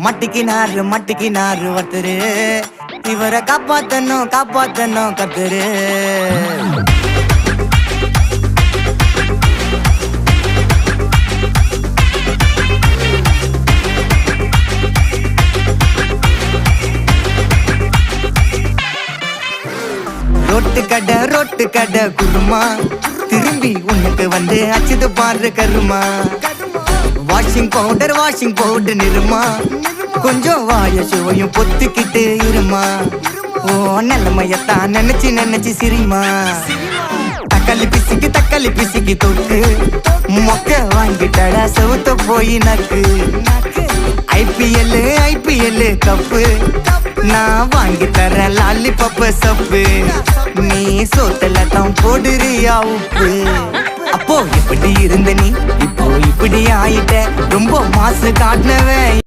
மட்டிக்கினாரு ஒருத்தரு இவரை காப்பாத்தணும் கத்துரு ரொட்டு கடை குருமா திரும்பி உனக்கு வந்து அச்சுது பாரு கருமா வாஷிங் பவுடர் நிறுமா கொஞ்சம் வாய சுவையும் பொத்துக்கிட்டு இருமா ஓ நிலைமையத்தான் நினைச்சு சிரிமா தக்காளி பிசிக்கி தொட்டு மொக்க வாங்கிட்டடா செவுத்த போய் நக்கு ஐபிஎல் கப்பு நான் வாங்கி தரேன் லாலிபப்பு சப்பு நீ சோத்தல தான் போடுறியா உப்பு அப்போ இப்படி இருந்த நீ இப்போ இப்படி ஆயிட்ட ரொம்ப மாசு காட்டினவன்